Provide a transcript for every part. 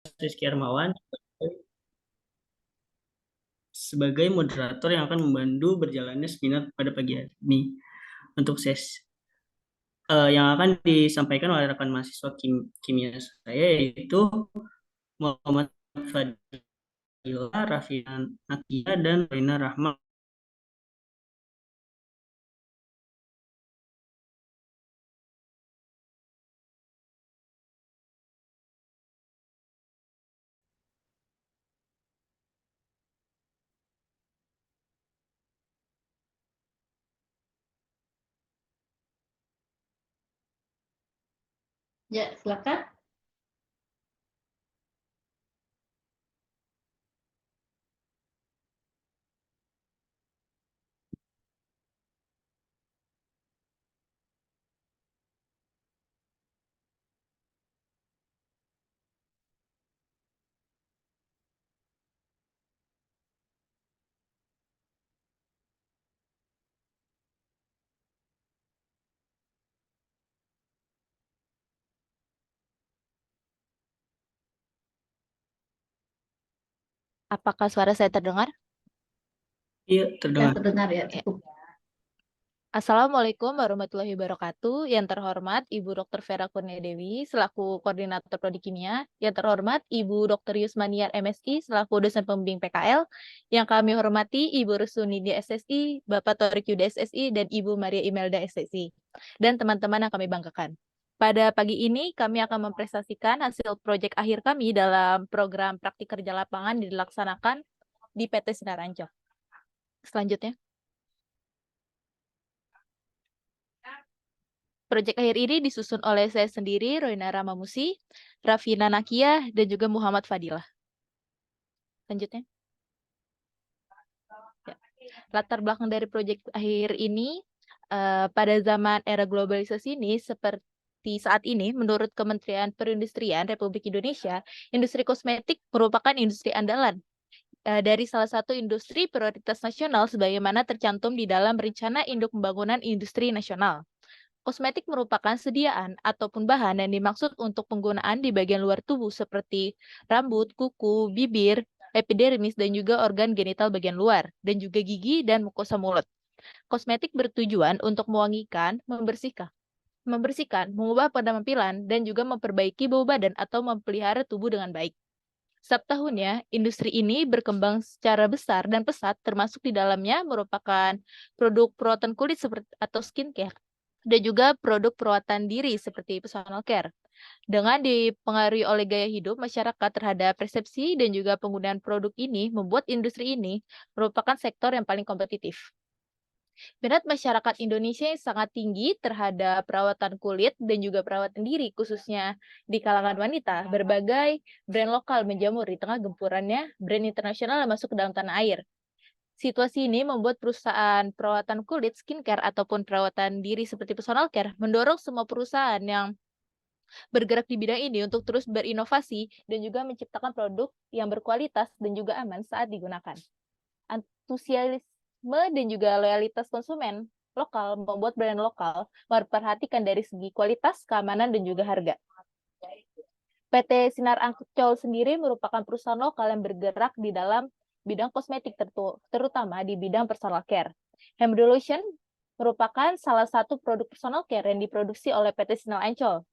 Rizky Armawan sebagai moderator yang akan membantu berjalannya seminar pada pagi hari ini. Untuk yang akan disampaikan oleh rekan mahasiswa kimia saya yaitu Muhammad Fadila, Raffian Nakia, dan Rina Rahma. Ya, silakan. Apakah suara saya terdengar? Iya, Ya, terdengar. terdengar ya, Ya. cukup. Assalamualaikum warahmatullahi wabarakatuh. Yang terhormat Ibu Dr. Vera Kurniadewi selaku Koordinator Prodi Kimia. Yang terhormat Ibu Dr. Yusmaniar MSI selaku dosen pembimbing PKL. Yang kami hormati Ibu Rusuni DSSI, Bapak Torik DSSI, dan Ibu Maria Imelda SSI. Dan teman-teman yang kami banggakan. Pada pagi ini kami akan mempresentasikan hasil proyek akhir kami dalam program praktik kerja lapangan dilaksanakan di PT Sinar Ancol. Selanjutnya. Proyek akhir ini disusun oleh saya sendiri, Roina Ramamusi, Rafina Nakia, dan juga Muhammad Fadilah. Selanjutnya. Ya. Latar belakang dari proyek akhir ini, pada zaman era globalisasi ini, seperti saat ini, menurut Kementerian Perindustrian Republik Indonesia, industri kosmetik merupakan industri andalan dari salah satu industri prioritas nasional sebagaimana tercantum di dalam Rencana Induk Pembangunan Industri Nasional. Kosmetik merupakan sediaan ataupun bahan yang dimaksud untuk penggunaan di bagian luar tubuh seperti rambut, kuku, bibir, epidermis, dan juga organ genital bagian luar, dan juga gigi dan mukosa mulut. Kosmetik bertujuan untuk mewangikan, membersihkan, mengubah penampilan, dan juga memperbaiki bau badan atau memelihara tubuh dengan baik. Setiap tahunnya, industri ini berkembang secara besar dan pesat, termasuk di dalamnya merupakan produk perawatan kulit seperti atau skincare, dan juga produk perawatan diri seperti personal care. Dengan dipengaruhi oleh gaya hidup masyarakat terhadap persepsi dan juga penggunaan produk ini, membuat industri ini merupakan sektor yang paling kompetitif. Minat masyarakat Indonesia yang sangat tinggi terhadap perawatan kulit dan juga perawatan diri, khususnya di kalangan wanita. Berbagai brand lokal menjamur di tengah gempurannya brand internasional yang masuk ke dalam tanah air. Situasi ini membuat perusahaan perawatan kulit, skincare, ataupun perawatan diri seperti personal care mendorong semua perusahaan yang bergerak di bidang ini untuk terus berinovasi dan juga menciptakan produk yang berkualitas dan juga aman saat digunakan. Antusiasme dan juga loyalitas konsumen lokal membuat brand lokal memperhatikan dari segi kualitas, keamanan, dan juga harga. PT Sinar Ancol sendiri merupakan perusahaan lokal yang bergerak di dalam bidang kosmetik, terutama di bidang personal care. Hemdolotion merupakan salah satu produk personal care yang diproduksi oleh PT Sinar Ancol.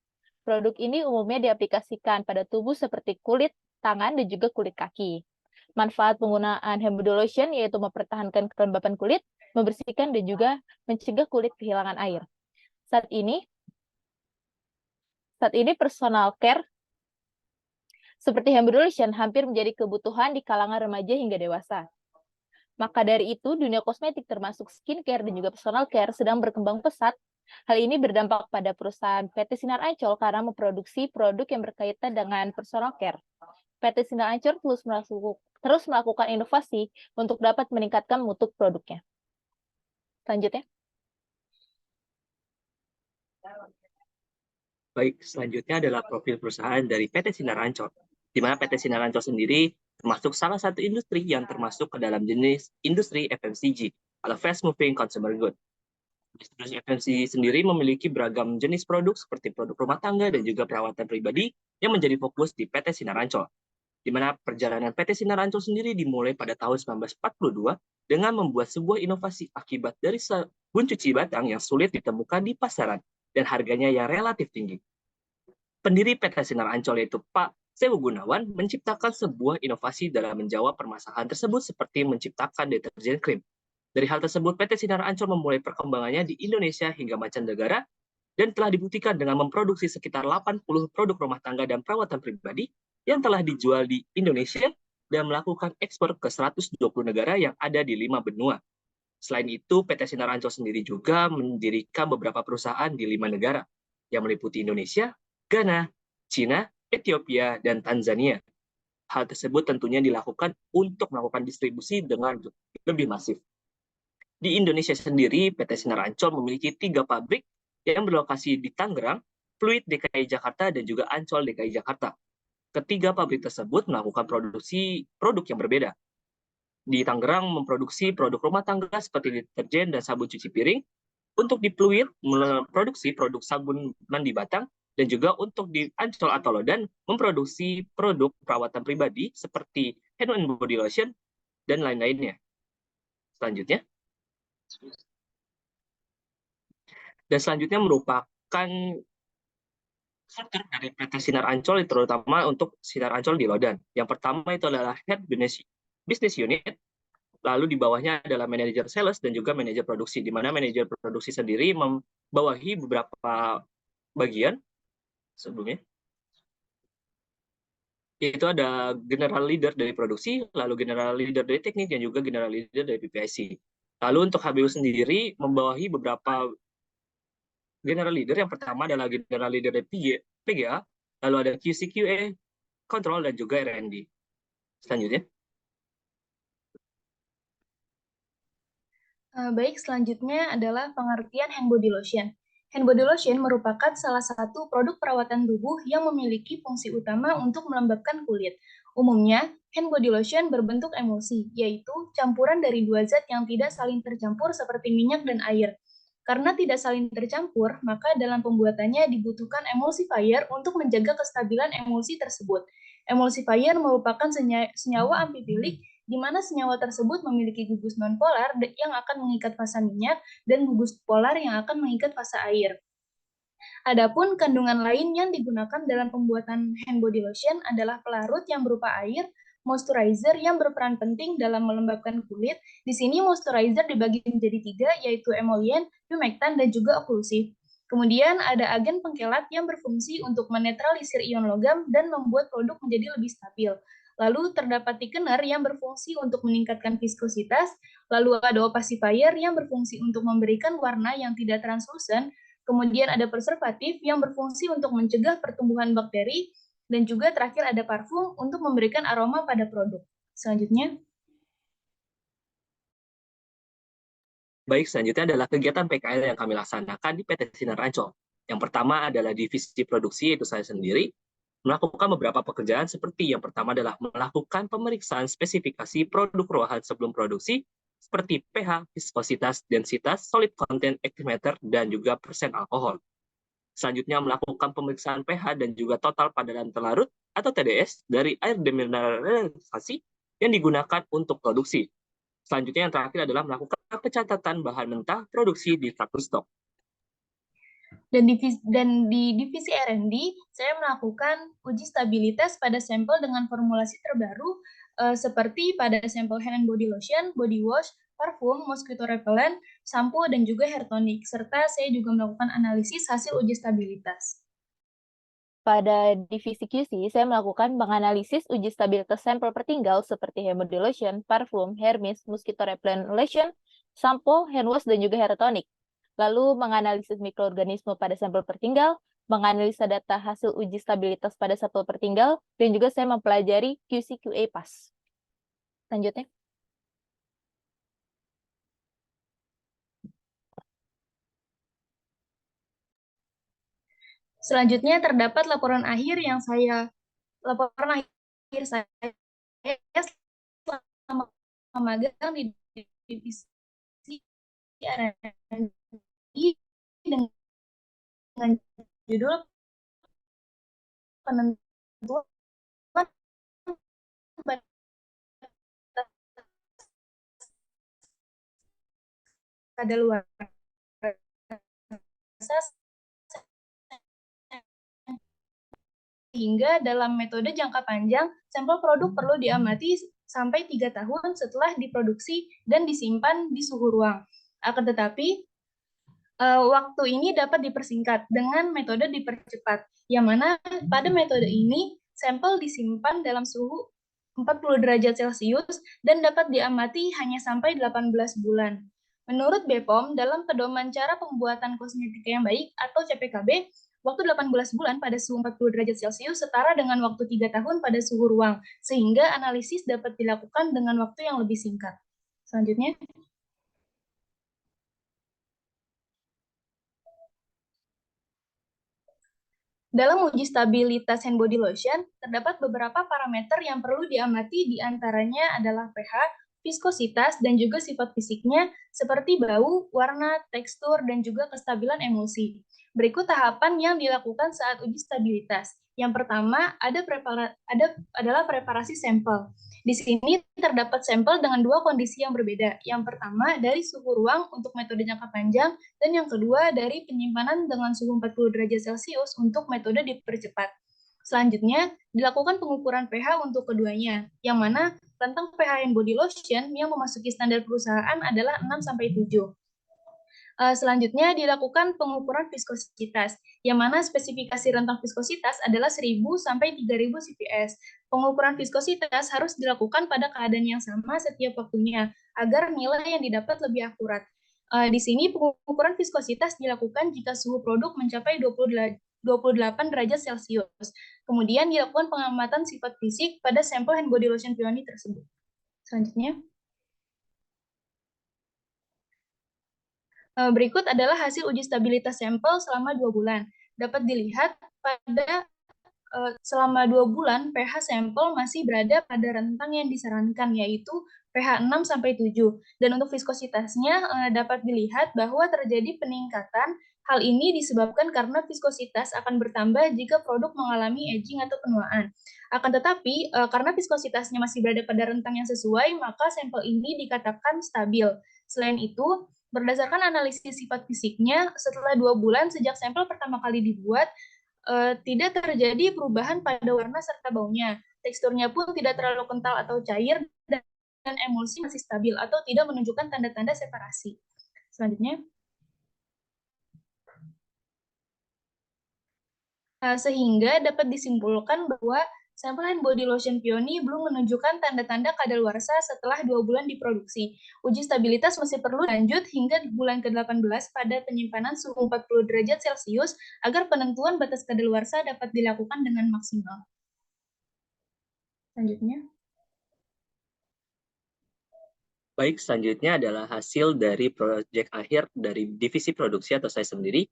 Produk ini umumnya diaplikasikan pada tubuh seperti kulit, tangan, dan juga kulit kaki. Manfaat penggunaan Hemdolotion yaitu mempertahankan kelembapan kulit, membersihkan, dan juga mencegah kulit kehilangan air. Saat ini personal care seperti Hemdolotion hampir menjadi kebutuhan di kalangan remaja hingga dewasa. Maka dari itu, dunia kosmetik termasuk skincare dan juga personal care sedang berkembang pesat. Hal ini berdampak pada perusahaan PT Sinar Ancol karena memproduksi produk yang berkaitan dengan personal care. PT Sinar Ancol terus melakukan inovasi untuk dapat meningkatkan mutu produknya. Selanjutnya. Baik, selanjutnya adalah profil perusahaan dari PT Sinar Ancol, di mana PT Sinar Ancol sendiri termasuk salah satu industri yang termasuk ke dalam jenis industri FMCG atau Fast Moving Consumer Good. Distribusi FMC sendiri memiliki beragam jenis produk seperti produk rumah tangga dan juga perawatan pribadi yang menjadi fokus di PT Sinar Ancol, di mana perjalanan PT Sinar Ancol sendiri dimulai pada tahun 1942 dengan membuat sebuah inovasi akibat dari sabun cuci batang yang sulit ditemukan di pasaran dan harganya yang relatif tinggi. Pendiri PT Sinar Ancol yaitu Pak Sewu Gunawan menciptakan sebuah inovasi dalam menjawab permasalahan tersebut seperti menciptakan deterjen krim. Dari hal tersebut, PT Sinar Ancol memulai perkembangannya di Indonesia hingga mancanegara dan telah dibuktikan dengan memproduksi sekitar 80 produk rumah tangga dan perawatan pribadi yang telah dijual di Indonesia dan melakukan ekspor ke 120 negara yang ada di 5 benua. Selain itu, PT Sinar Ancol sendiri juga mendirikan beberapa perusahaan di 5 negara yang meliputi Indonesia, Ghana, Cina, Ethiopia, dan Tanzania. Hal tersebut tentunya dilakukan untuk melakukan distribusi dengan lebih masif. Di Indonesia sendiri, PT Sinar Ancol memiliki 3 pabrik yang berlokasi di Tangerang, Fluid DKI Jakarta, dan juga Ancol DKI Jakarta. Ketiga pabrik tersebut melakukan produksi produk yang berbeda. Di Tangerang memproduksi produk rumah tangga seperti deterjen dan sabun cuci piring. Untuk di Fluid memproduksi produk sabun mandi batang, dan juga untuk di Ancol atau Lodan memproduksi produk perawatan pribadi seperti hand and body lotion dan lain-lainnya. Selanjutnya. Dan selanjutnya merupakan struktur dari PT Sinar Ancol, terutama untuk Sinar Ancol di Lodan. Yang pertama itu adalah Head Business Unit, lalu di bawahnya adalah manajer sales dan juga manajer produksi, di mana manajer produksi sendiri membawahi beberapa bagian sebelumnya. Yaitu ada general leader dari produksi, lalu general leader dari teknik, dan juga general leader dari PPIC. Lalu untuk HBU sendiri membawahi beberapa general leader. Yang pertama adalah general leader dari PGA, lalu ada QC/QA, control, dan juga R&D. Selanjutnya. Baik, selanjutnya adalah pengertian hand body lotion. Hand body lotion merupakan salah satu produk perawatan tubuh yang memiliki fungsi utama untuk melembabkan kulit. Umumnya, hand body lotion berbentuk emulsi, yaitu campuran dari dua zat yang tidak saling tercampur seperti minyak dan air. Karena tidak saling tercampur, maka dalam pembuatannya dibutuhkan emulsifier untuk menjaga kestabilan emulsi tersebut. Emulsifier merupakan senyawa amfifilik di mana senyawa tersebut memiliki gugus nonpolar yang akan mengikat fasa minyak dan gugus polar yang akan mengikat fasa air. Adapun kandungan lain yang digunakan dalam pembuatan hand body lotion adalah pelarut yang berupa air, moisturizer yang berperan penting dalam melembabkan kulit. Di sini moisturizer dibagi menjadi 3, yaitu emollient, humectant, dan juga oklusif. Kemudian ada agen pengkelat yang berfungsi untuk menetralisir ion logam dan membuat produk menjadi lebih stabil. Lalu terdapat thickener yang berfungsi untuk meningkatkan viskositas, lalu ada opacifier yang berfungsi untuk memberikan warna yang tidak translucent, kemudian ada preservatif yang berfungsi untuk mencegah pertumbuhan bakteri, dan juga terakhir ada parfum untuk memberikan aroma pada produk. Selanjutnya. Baik, selanjutnya adalah kegiatan PKL yang kami laksanakan di PT Sinar Ancol. Yang pertama adalah divisi produksi, yaitu saya sendiri, melakukan beberapa pekerjaan seperti yang pertama adalah melakukan pemeriksaan spesifikasi produk ruahan sebelum produksi, seperti pH, viskositas, densitas, solid content actimeter, dan juga persen alkohol. Selanjutnya melakukan pemeriksaan pH dan juga total padanan terlarut atau TDS dari air demineralisasi yang digunakan untuk produksi. Selanjutnya yang terakhir adalah melakukan pencatatan bahan mentah produksi di kartu stok. Dan di divisi R&D, saya melakukan uji stabilitas pada sampel dengan formulasi terbaru, seperti pada sampel hand and body lotion, body wash, parfum, mosquito repellent, sampo, dan juga hair tonic. Serta saya juga melakukan analisis hasil uji stabilitas. Pada divisi QC, saya melakukan menganalisis uji stabilitas sampel pertinggal seperti hand body lotion, parfum, hair mist, mosquito repellent lotion, sampo, hand wash, dan juga hair tonic. Lalu menganalisis mikroorganisme pada sampel pertinggal, menganalisa data hasil uji stabilitas pada sampel pertinggal, dan juga saya mempelajari QC/QA PAS. Selanjutnya. Selanjutnya terdapat laporan akhir saya selama magang di divisi R&D dengan judul penentuan batas kadaluarsa sehingga dalam metode jangka panjang, sampel produk perlu diamati sampai 3 tahun setelah diproduksi dan disimpan di suhu ruang. Akan tetapi, waktu ini dapat dipersingkat dengan metode dipercepat, yang mana pada metode ini sampel disimpan dalam suhu 40 derajat Celcius dan dapat diamati hanya sampai 18 bulan. Menurut BPOM, dalam pedoman cara pembuatan kosmetika yang baik atau CPKB, waktu 18 bulan pada suhu 40 derajat Celcius setara dengan waktu 3 tahun pada suhu ruang, sehingga analisis dapat dilakukan dengan waktu yang lebih singkat. Selanjutnya. Dalam uji stabilitas hand body lotion, terdapat beberapa parameter yang perlu diamati, di antaranya adalah pH, viskositas, dan juga sifat fisiknya seperti bau, warna, tekstur, dan juga kestabilan emulsi. Berikut tahapan yang dilakukan saat uji stabilitas. Yang pertama adalah preparasi sampel. Di sini terdapat sampel dengan dua kondisi yang berbeda. Yang pertama dari suhu ruang untuk metode jangka panjang, dan yang kedua dari penyimpanan dengan suhu 40 derajat Celcius untuk metode dipercepat. Selanjutnya, dilakukan pengukuran pH untuk keduanya, yang mana rentang pH hand body lotion yang memasuki standar perusahaan adalah 6-7. Selanjutnya dilakukan pengukuran viskositas, yang mana spesifikasi rentang viskositas adalah 1000 sampai 3000 CPS. Pengukuran viskositas harus dilakukan pada keadaan yang sama setiap waktunya, agar nilai yang didapat lebih akurat. Di sini pengukuran viskositas dilakukan jika suhu produk mencapai 28 derajat Celcius. Kemudian dilakukan pengamatan sifat fisik pada sampel hand body lotion Peony tersebut. Selanjutnya. Berikut adalah hasil uji stabilitas sampel selama 2 bulan. Dapat dilihat pada selama 2 bulan pH sampel masih berada pada rentang yang disarankan, yaitu pH 6-7. Dan untuk viskositasnya dapat dilihat bahwa terjadi peningkatan. Hal ini disebabkan karena viskositas akan bertambah jika produk mengalami aging atau penuaan. Akan tetapi, karena viskositasnya masih berada pada rentang yang sesuai, maka sampel ini dikatakan stabil. Selain itu, berdasarkan analisis sifat fisiknya, setelah 2 bulan sejak sampel pertama kali dibuat, tidak terjadi perubahan pada warna serta baunya. Teksturnya pun tidak terlalu kental atau cair, dan emulsi masih stabil atau tidak menunjukkan tanda-tanda separasi. Selanjutnya. Sehingga dapat disimpulkan bahwa sampel hand body lotion Peony belum menunjukkan tanda-tanda kadaluarsa setelah 2 bulan diproduksi. Uji stabilitas masih perlu lanjut hingga bulan ke-18 pada penyimpanan suhu 40 derajat Celcius agar penentuan batas kadaluarsa dapat dilakukan dengan maksimal. Selanjutnya. Baik, selanjutnya adalah hasil dari proyek akhir dari divisi produksi atau saya sendiri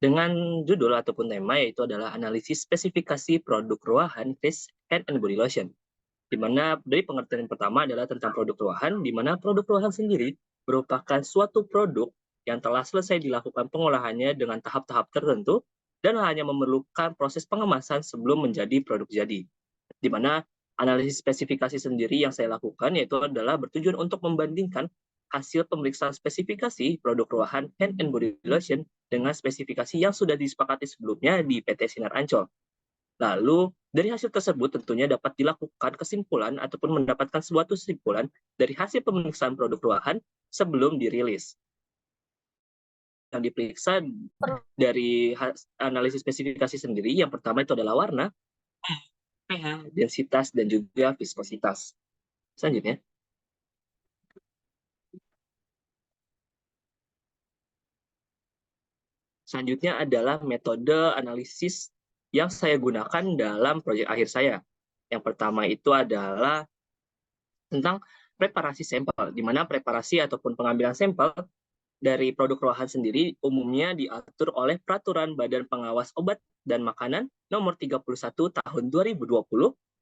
dengan judul ataupun tema yaitu adalah analisis spesifikasi produk ruahan face hand and body lotion. Di mana dari pengertian pertama adalah tentang produk ruahan, di mana produk ruahan sendiri merupakan suatu produk yang telah selesai dilakukan pengolahannya dengan tahap-tahap tertentu dan hanya memerlukan proses pengemasan sebelum menjadi produk jadi. Di mana analisis spesifikasi sendiri yang saya lakukan yaitu adalah bertujuan untuk membandingkan hasil pemeriksaan spesifikasi produk ruahan hand and body lotion dengan spesifikasi yang sudah disepakati sebelumnya di PT Sinar Ancol. Lalu, dari hasil tersebut tentunya dapat dilakukan kesimpulan ataupun mendapatkan sebuah kesimpulan dari hasil pemeriksaan produk ruahan sebelum dirilis. Yang diperiksa dari analisis spesifikasi sendiri, yang pertama itu adalah warna, pH, densitas, dan juga viskositas. Selanjutnya. Selanjutnya adalah metode analisis yang saya gunakan dalam proyek akhir saya. Yang pertama itu adalah tentang preparasi sampel, di mana preparasi ataupun pengambilan sampel dari produk ruahan sendiri umumnya diatur oleh Peraturan Badan Pengawas Obat dan Makanan Nomor 31 Tahun 2020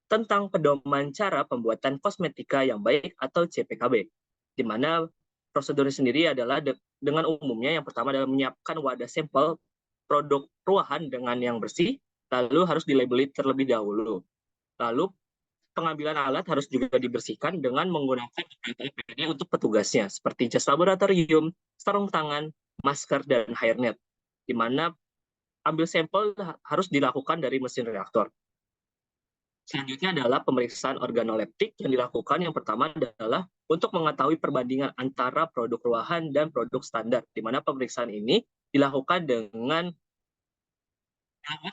tentang pedoman cara pembuatan kosmetika yang baik atau CPKB, di mana prosedurnya sendiri adalah dengan umumnya yang pertama adalah menyiapkan wadah sampel produk ruahan dengan yang bersih, lalu harus dilabeli terlebih dahulu. Lalu pengambilan alat harus juga dibersihkan dengan menggunakan APD untuk petugasnya, seperti jas laboratorium, sarung tangan, masker, dan hairnet, di mana ambil sampel harus dilakukan dari mesin reaktor. Selanjutnya adalah pemeriksaan organoleptik yang dilakukan. Yang pertama adalah untuk mengetahui perbandingan antara produk ruahan dan produk standar, di mana pemeriksaan ini dilakukan dengan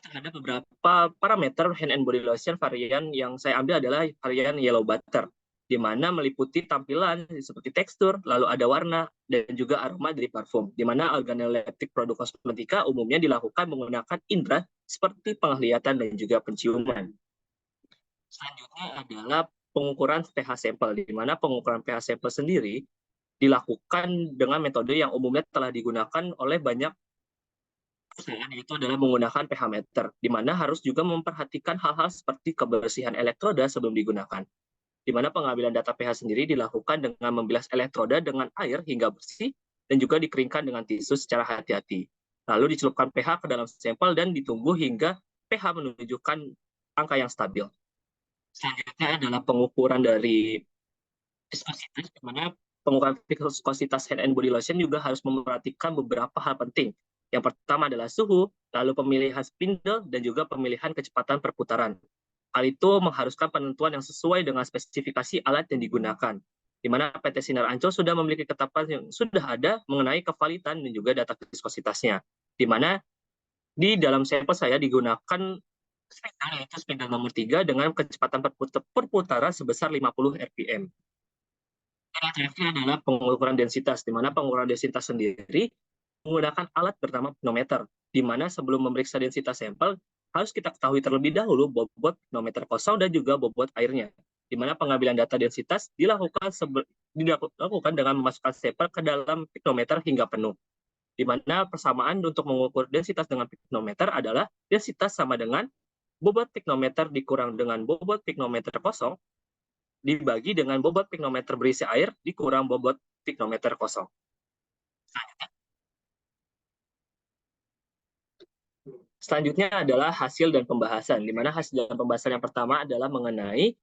terhadap beberapa parameter hand and body lotion. Varian yang saya ambil adalah varian yellow butter, di mana meliputi tampilan seperti tekstur, lalu ada warna, dan juga aroma dari parfum, di mana organoleptik produk kosmetika umumnya dilakukan menggunakan indera seperti penglihatan dan juga penciuman. Selanjutnya adalah pengukuran pH sampel, di mana pengukuran pH sampel sendiri dilakukan dengan metode yang umumnya telah digunakan oleh banyak perusahaan, yaitu adalah menggunakan pH meter, di mana harus juga memperhatikan hal-hal seperti kebersihan elektroda sebelum digunakan, di mana pengambilan data pH sendiri dilakukan dengan membilas elektroda dengan air hingga bersih dan juga dikeringkan dengan tisu secara hati-hati. Lalu dicelupkan pH ke dalam sampel dan ditunggu hingga pH menunjukkan angka yang stabil. Selanjutnya adalah pengukuran dari viskositas, di mana pengukuran viskositas hand and body lotion juga harus memperhatikan beberapa hal penting. Yang pertama adalah suhu, lalu pemilihan spindle, dan juga pemilihan kecepatan perputaran. Hal itu mengharuskan penentuan yang sesuai dengan spesifikasi alat yang digunakan, di mana PT Sinar Ancol sudah memiliki ketetapan yang sudah ada mengenai kevalitan dan juga data viskositasnya, di mana di dalam sampel saya digunakan spindle, yaitu spindle nomor 3 dengan kecepatan perputaran sebesar 50 rpm. Yang terakhir adalah pengukuran densitas, di mana pengukuran densitas sendiri menggunakan alat bernama pinometer, di mana sebelum memeriksa densitas sampel harus kita ketahui terlebih dahulu bobot pinometer kosong dan juga bobot airnya, di mana pengambilan data densitas dilakukan dengan memasukkan sampel ke dalam pinometer hingga penuh, di mana persamaan untuk mengukur densitas dengan pinometer adalah densitas sama dengan bobot pinometer dikurang dengan bobot pinometer kosong dibagi dengan bobot pinometer berisi air dikurang bobot pinometer kosong. Selanjutnya adalah hasil dan pembahasan, di mana hasil dan pembahasan yang pertama adalah mengenai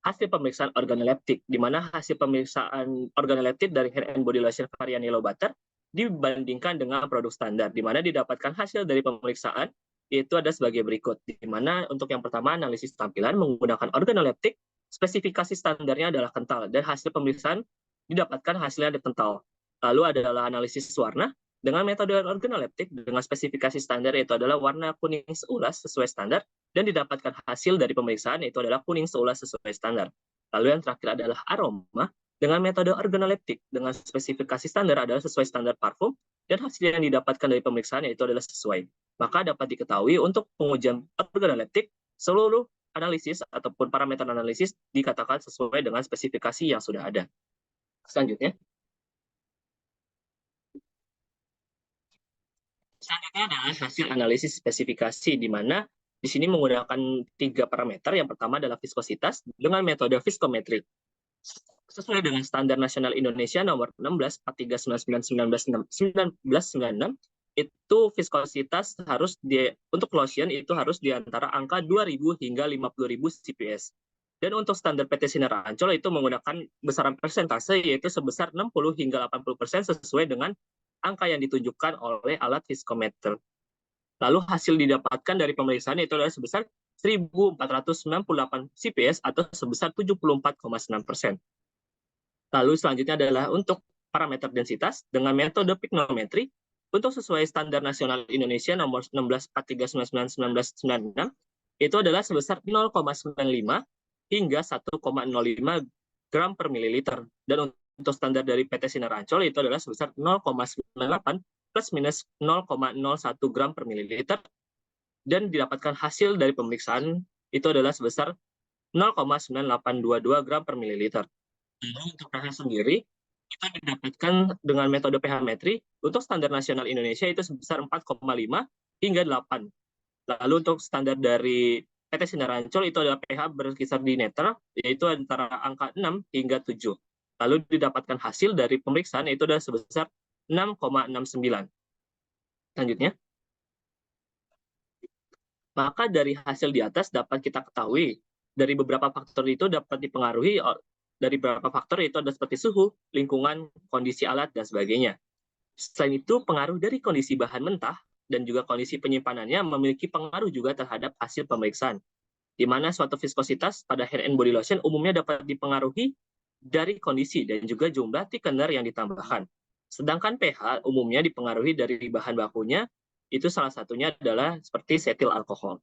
hasil pemeriksaan organoleptik, di mana hasil pemeriksaan organoleptik dari hand and body lotion varian yellow butter dibandingkan dengan produk standar, di mana didapatkan hasil dari pemeriksaan itu ada sebagai berikut, di mana untuk yang pertama analisis tampilan menggunakan organoleptik, spesifikasi standarnya adalah kental, dan hasil pemeriksaan didapatkan hasilnya kental. Lalu adalah analisis warna, dengan metode organoleptik dengan spesifikasi standar yaitu adalah warna kuning seulas sesuai standar dan didapatkan hasil dari pemeriksaan yaitu adalah kuning seulas sesuai standar. Lalu yang terakhir adalah aroma dengan metode organoleptik dengan spesifikasi standar adalah sesuai standar parfum dan hasil yang didapatkan dari pemeriksaan yaitu adalah sesuai. Maka dapat diketahui untuk pengujian organoleptik seluruh analisis ataupun parameter analisis dikatakan sesuai dengan spesifikasi yang sudah ada. Selanjutnya adalah hasil analisis spesifikasi, di mana di sini menggunakan 3 parameter. Yang pertama adalah viskositas dengan metode viskometri. Sesuai dengan standar nasional Indonesia nomor 16 4399/1996, itu viskositas harus untuk lotion itu harus di antara angka 2000 hingga 50.000 CPS. Dan untuk standar PT Sinar Ancol itu menggunakan besaran persentase yaitu sebesar 60 hingga 80% sesuai dengan angka yang ditunjukkan oleh alat viskometer. Lalu hasil didapatkan dari pemeriksaan itu adalah sebesar 1.498 CPS atau sebesar 74,9%. Lalu selanjutnya adalah untuk parameter densitas dengan metode pignometri untuk sesuai standar nasional Indonesia nomor 16 4399/1996 itu adalah sebesar 0,95 hingga 1,05 gram per mililiter. Dan untuk standar dari PT Sinar Ancol itu adalah sebesar 0,98 plus minus 0,01 gram per mililiter, dan didapatkan hasil dari pemeriksaan itu adalah sebesar 0,9822 gram per mililiter. Lalu untuk pH sendiri, kita didapatkan dengan metode pH metri untuk standar nasional Indonesia itu sebesar 4,5 hingga 8. Lalu untuk standar dari PT Sinar Ancol itu adalah pH berkisar di netral, yaitu antara angka 6 hingga 7. Lalu didapatkan hasil dari pemeriksaan yaitu adalah sebesar 6,69. Selanjutnya, maka dari hasil di atas dapat kita ketahui dari beberapa faktor itu dapat dipengaruhi dari beberapa faktor yaitu ada seperti suhu, lingkungan, kondisi alat, dan sebagainya. Selain itu, pengaruh dari kondisi bahan mentah dan juga kondisi penyimpanannya memiliki pengaruh juga terhadap hasil pemeriksaan, di mana suatu viskositas pada hair and body lotion umumnya dapat dipengaruhi dari kondisi dan juga jumlah thickener yang ditambahkan. Sedangkan pH umumnya dipengaruhi dari bahan bakunya, itu salah satunya adalah seperti setil alkohol.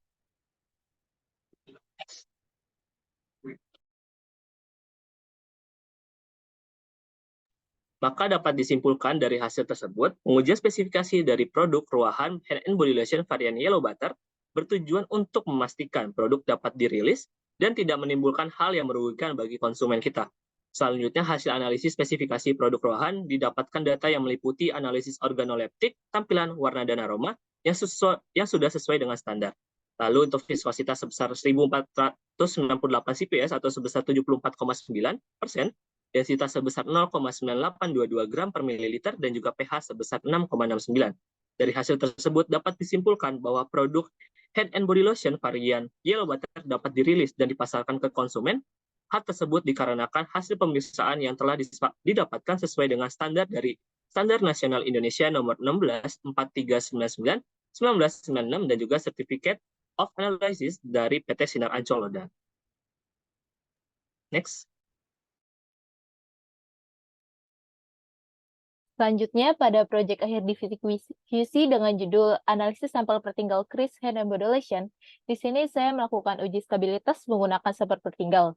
Maka dapat disimpulkan dari hasil tersebut, pengujian spesifikasi dari produk ruahan hair and body lotion varian yellow butter bertujuan untuk memastikan produk dapat dirilis dan tidak menimbulkan hal yang merugikan bagi konsumen kita. Selanjutnya, hasil analisis spesifikasi produk ruahan didapatkan data yang meliputi analisis organoleptik, tampilan, warna, dan aroma yang sudah sesuai dengan standar. Lalu untuk viskositas sebesar 1498 CPS atau sebesar 74,9%, densitas sebesar 0,9822 gram per mililiter, dan juga pH sebesar 6,69. Dari hasil tersebut dapat disimpulkan bahwa produk head and body lotion varian yellow butter dapat dirilis dan dipasarkan ke konsumen. Hal tersebut dikarenakan hasil pemeriksaan yang telah didapatkan sesuai dengan standar dari Standar Nasional Indonesia nomor 16 4399 1996 dan juga Certificate of Analysis dari PT Sinar Ancol Lodan. Next. Selanjutnya, pada proyek akhir divisi QC dengan judul Analisis Sampel Pertinggal Kris Hair and Body Lotion, di sini saya melakukan uji stabilitas menggunakan sampel pertinggal.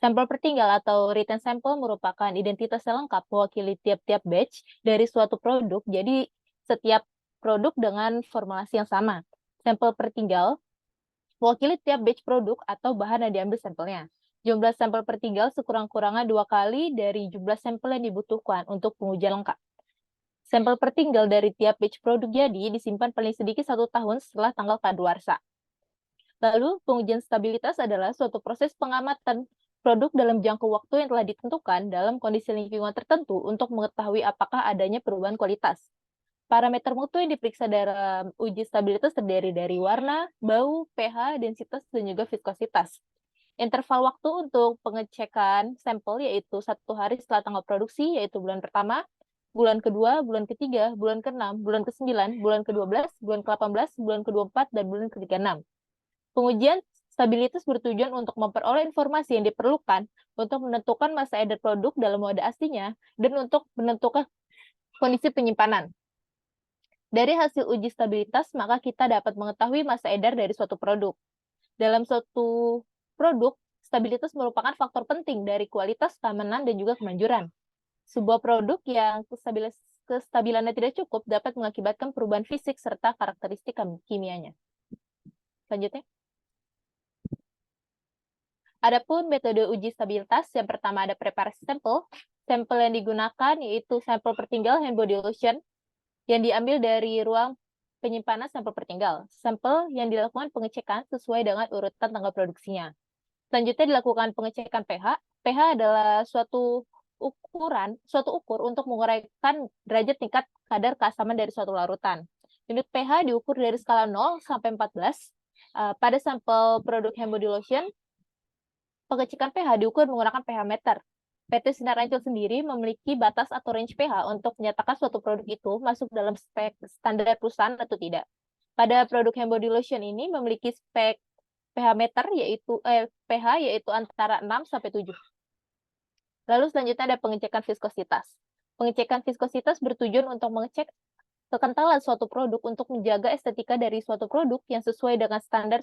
Sampel pertinggal atau written sample merupakan identitas yang lengkap mewakili tiap-tiap batch dari suatu produk, jadi setiap produk dengan formulasi yang sama. Sampel pertinggal mewakili tiap batch produk atau bahan yang diambil sampelnya. Jumlah sampel pertinggal sekurang-kurangnya 2 kali dari jumlah sampel yang dibutuhkan untuk pengujian lengkap. Sampel pertinggal dari tiap batch produk jadi disimpan paling sedikit 1 tahun setelah tanggal kadaluarsa. Lalu, pengujian stabilitas adalah suatu proses pengamatan produk dalam jangka waktu yang telah ditentukan dalam kondisi lingkungan tertentu untuk mengetahui apakah adanya perubahan kualitas. Parameter mutu yang diperiksa dalam uji stabilitas terdiri dari warna, bau, pH, densitas, dan juga viskositas. Interval waktu untuk pengecekan sampel yaitu 1 hari setelah tanggal produksi, yaitu bulan pertama, bulan kedua, bulan ketiga, bulan ke-6, bulan ke-9, bulan ke-12, bulan ke-18, bulan ke-24, dan bulan ke-36. Pengujian stabilitas bertujuan untuk memperoleh informasi yang diperlukan untuk menentukan masa edar produk dalam mode aslinya dan untuk menentukan kondisi penyimpanan. Dari hasil uji stabilitas, maka kita dapat mengetahui masa edar dari suatu produk. Dalam suatu produk, stabilitas merupakan faktor penting dari kualitas, keamanan, dan juga kemanjuran. Sebuah produk yang kestabilannya tidak cukup dapat mengakibatkan perubahan fisik serta karakteristik kimianya. Selanjutnya. Adapun metode uji stabilitas, yang pertama ada preparasi sampel. Sampel yang digunakan yaitu sampel pertinggal hand body lotion yang diambil dari ruang penyimpanan sampel pertinggal. Sampel yang dilakukan pengecekan sesuai dengan urutan tanggal produksinya. Selanjutnya dilakukan pengecekan pH. pH adalah suatu ukur untuk menguraikan derajat tingkat kadar keasaman dari suatu larutan. Unit pH diukur dari skala 0 sampai 14. Pada sampel produk hand body lotion, pengecekan pH diukur menggunakan pH meter. PT Sinar Ancol sendiri memiliki batas atau range pH untuk menyatakan suatu produk itu masuk dalam spek standar perusahaan atau tidak. Pada produk hand body lotion ini memiliki spek pH meter yaitu pH yaitu antara 6 sampai 7. Lalu selanjutnya ada pengecekan viskositas. Pengecekan viskositas bertujuan untuk mengecek kekentalan suatu produk untuk menjaga estetika dari suatu produk yang sesuai dengan standar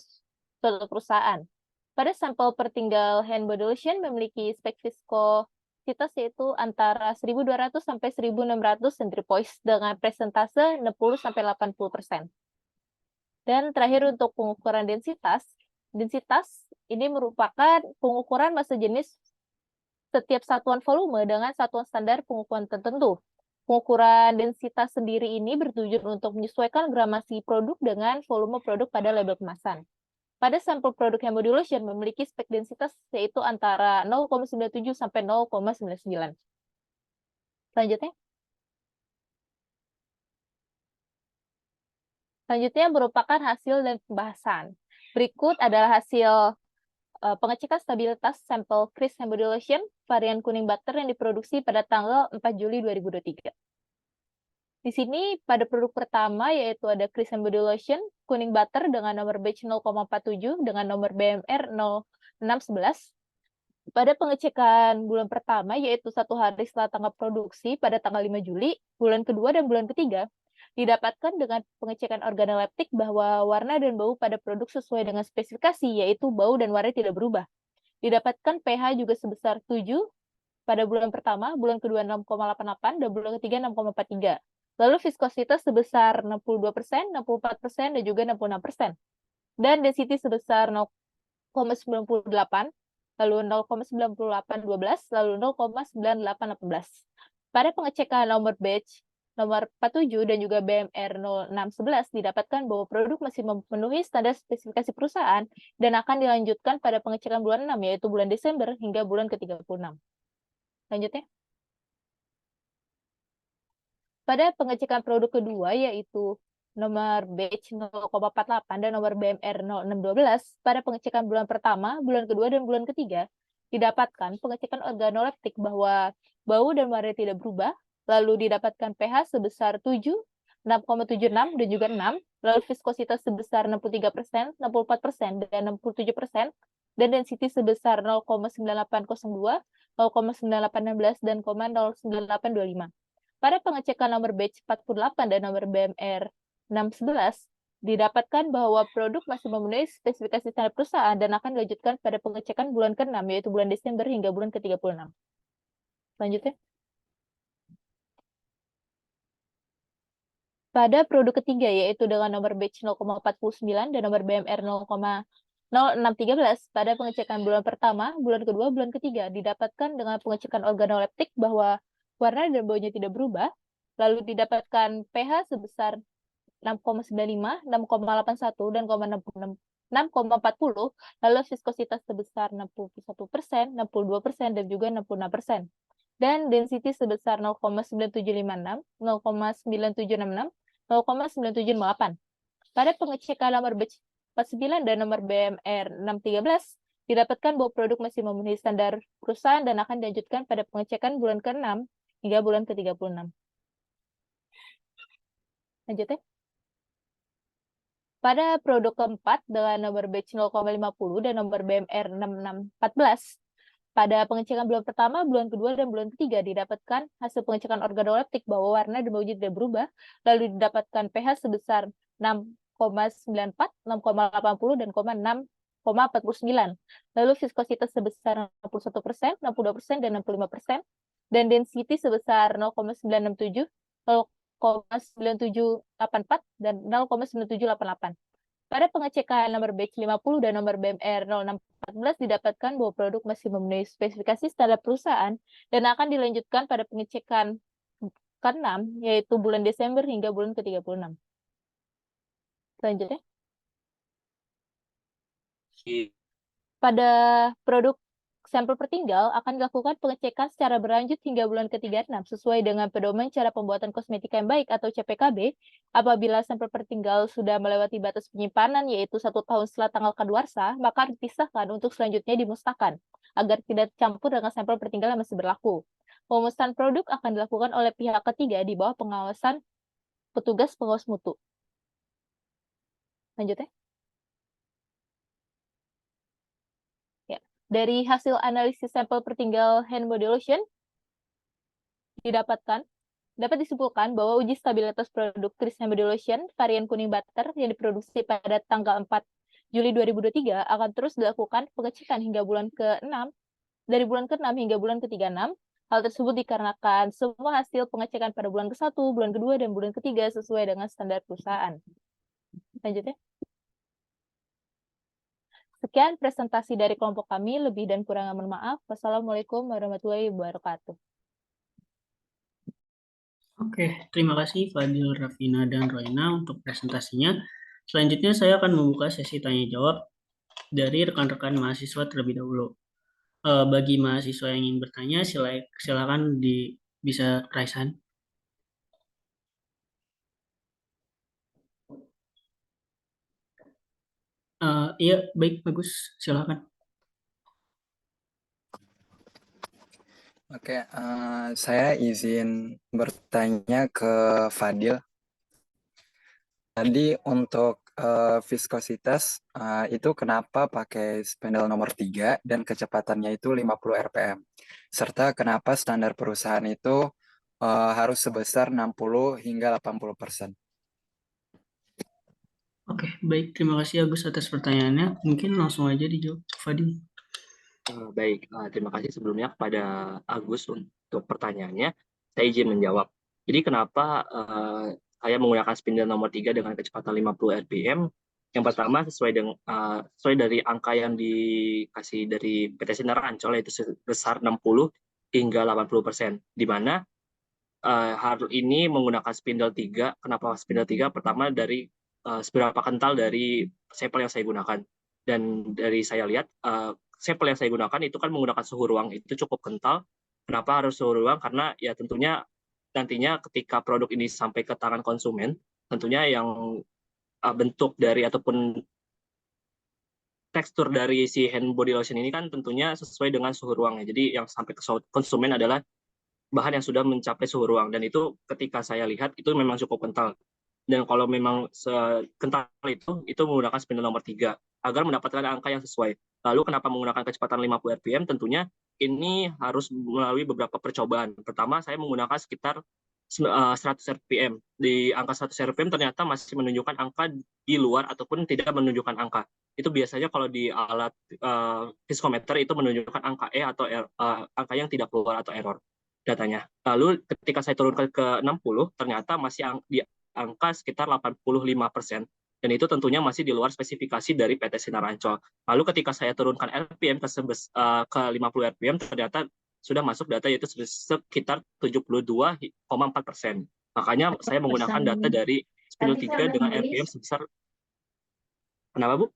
suatu perusahaan. Pada sampel pertinggal hand body lotion memiliki spek viskositas yaitu antara 1.200 sampai 1.600 centripoise dengan presentase 60 sampai 80%. Dan terakhir untuk pengukuran densitas. Densitas ini merupakan pengukuran massa jenis setiap satuan volume dengan satuan standar pengukuran tertentu. Pengukuran densitas sendiri ini bertujuan untuk menyesuaikan gramasi produk dengan volume produk pada label kemasan. Pada sampel produk hand body lotion memiliki spek densitas yaitu antara 0,97 sampai 0,99. Selanjutnya. Selanjutnya merupakan hasil dan pembahasan. Berikut adalah hasil pengecekan stabilitas sampel Chris Hemodilution varian kuning butter yang diproduksi pada tanggal 4 Juli 2023. Di sini pada produk pertama yaitu ada Chris Hemodilution kuning butter dengan nomor batch 0,47 dengan nomor BMR 0611. Pada pengecekan bulan pertama yaitu 1 hari setelah tanggal produksi pada tanggal 5 Juli, bulan kedua dan bulan ketiga didapatkan dengan pengecekan organoleptik bahwa warna dan bau pada produk sesuai dengan spesifikasi, yaitu bau dan warna tidak berubah. Didapatkan pH juga sebesar 7 pada bulan pertama, bulan kedua 6,88, dan bulan ketiga 6,43. Lalu viskositas sebesar 62%, 64%, dan juga 66%. Dan density sebesar 0,98, lalu 0,9812, lalu 0,9818. Pada pengecekan nomor batch nomor 47 dan juga BMR 0611 didapatkan bahwa produk masih memenuhi standar spesifikasi perusahaan dan akan dilanjutkan pada pengecekan bulan 6 yaitu bulan Desember hingga bulan ke-36. Lanjutnya. Pada pengecekan produk kedua yaitu nomor batch 0,48 dan nomor BMR 0612 pada pengecekan bulan pertama, bulan kedua dan bulan ketiga didapatkan pengecekan organoleptik bahwa bau dan warna tidak berubah. Lalu didapatkan pH sebesar 7, 6,76, dan juga 6. Lalu viskositas sebesar 63%, 64%, dan 67%. Dan density sebesar 0,9802, 0,9816, dan 0,09825. Pada pengecekan nomor batch 48 dan nomor BMR 611, didapatkan bahwa produk masih memenuhi spesifikasi standar perusahaan dan akan dilanjutkan pada pengecekan bulan ke-6, yaitu bulan Desember hingga bulan ke-36. Selanjutnya. Pada produk ketiga, yaitu dengan nomor batch 0,49 dan nomor BMR 0,0613, pada pengecekan bulan pertama, bulan kedua, bulan ketiga, didapatkan dengan pengecekan organoleptik bahwa warna dan baunya tidak berubah, lalu didapatkan pH sebesar 6,95, 6,81, dan 6,40, lalu viskositas sebesar 61%, 62%, dan juga 66%. Dan density sebesar 0,9756, 0,9766, 0,9758. Pada pengecekan nomor batch 49 dan nomor BMR 613, didapatkan bahwa produk masih memenuhi standar perusahaan dan akan dilanjutkan pada pengecekan bulan ke-6 hingga bulan ke-36. Lanjutnya. Pada produk keempat dengan nomor batch 0,50 dan nomor BMR 6614, pada pengecekan bulan pertama, bulan kedua, dan bulan ketiga didapatkan hasil pengecekan organoleptik bahwa warna dan baunya tidak berubah, lalu didapatkan pH sebesar 6,94, 6,80, dan 6,49. Lalu viskositas sebesar 61%, 62%, dan 65%, dan density sebesar 0,967, 0,9784, dan 0,9788. Pada pengecekan nomor batch 50 dan nomor BMR 0614 didapatkan bahwa produk masih memenuhi spesifikasi standar perusahaan dan akan dilanjutkan pada pengecekan ke-6 yaitu bulan Desember hingga bulan ke-36. Selanjutnya. Pada produk sampel pertinggal akan dilakukan pengecekan secara berlanjut hingga bulan ke-36 sesuai dengan pedoman cara pembuatan kosmetika yang baik atau CPKB. Apabila sampel pertinggal sudah melewati batas penyimpanan yaitu 1 tahun setelah tanggal kadaluarsa, maka dipisahkan untuk selanjutnya dimusnahkan agar tidak campur dengan sampel pertinggal yang masih berlaku. Pemusnahan produk akan dilakukan oleh pihak ketiga di bawah pengawasan petugas pengawas mutu. Lanjutnya. Dari hasil analisis sampel pertinggal Hemodilution dapat disimpulkan bahwa uji stabilitas produk Chris Hemodilution varian kuning butter yang diproduksi pada tanggal 4 Juli 2023 akan terus dilakukan pengecekan hingga bulan ke-6, dari bulan ke-6 hingga bulan ke-36. Hal tersebut dikarenakan semua hasil pengecekan pada bulan ke-1, bulan kedua, dan bulan ketiga sesuai dengan standar perusahaan. Lanjutnya. Sekian presentasi dari kelompok kami, lebih dan kurangnya mohon maaf. Wassalamualaikum warahmatullahi wabarakatuh. Oke, terima kasih Fadil, Rafina, dan Roina untuk presentasinya. Selanjutnya saya akan membuka sesi tanya jawab dari rekan-rekan mahasiswa terlebih dahulu. Bagi mahasiswa yang ingin bertanya, silakan bisa Raisan. Iya, baik, bagus. Silakan. Oke, saya izin bertanya ke Fadil. Tadi untuk viskositas itu kenapa pakai spindle nomor 3 dan kecepatannya itu 50 rpm? Serta kenapa standar perusahaan itu harus sebesar 60 hingga 80%? Oke, baik. Terima kasih Agus atas pertanyaannya. Mungkin langsung aja dijawab, Fadil. Baik, terima kasih sebelumnya kepada Agus untuk pertanyaannya. Saya izin menjawab. Jadi kenapa saya menggunakan spindle nomor 3 dengan kecepatan 50 rpm? Yang pertama sesuai dari angka yang dikasih dari PT Sinar Ancol, yaitu sebesar 60 hingga 80%. Di mana hal ini menggunakan spindle 3. Kenapa spindle 3? Pertama dari seberapa kental dari sampel yang saya gunakan. Dan dari saya lihat sampel yang saya gunakan itu kan menggunakan suhu ruang itu cukup kental. Kenapa harus suhu ruang? Karena ya tentunya nantinya ketika produk ini sampai ke tangan konsumen, tentunya yang bentuk dari ataupun tekstur dari si hand body lotion ini kan tentunya sesuai dengan suhu ruangnya. Jadi yang sampai ke konsumen adalah bahan yang sudah mencapai suhu ruang, dan itu ketika saya lihat itu memang cukup kental. Dan kalau memang sekental itu menggunakan spindle nomor 3 agar mendapatkan angka yang sesuai. Lalu kenapa menggunakan kecepatan 50 rpm? Tentunya ini harus melalui beberapa percobaan. Pertama, saya menggunakan sekitar 100 rpm. Di angka 100 rpm ternyata masih menunjukkan angka di luar ataupun tidak menunjukkan angka. Itu biasanya kalau di alat viskometer itu menunjukkan angka E atau angka yang tidak keluar atau error datanya. Lalu ketika saya turunkan ke 60, ternyata masih di angka sekitar 85%. Dan itu tentunya masih di luar spesifikasi dari PT Sinar Ancol. Lalu ketika saya turunkan RPM ke 50 RPM, ternyata sudah masuk data yaitu sekitar 72,4%. Makanya saya menggunakan data dari spindle 3 dengan RPM sebesar... Kenapa, Bu?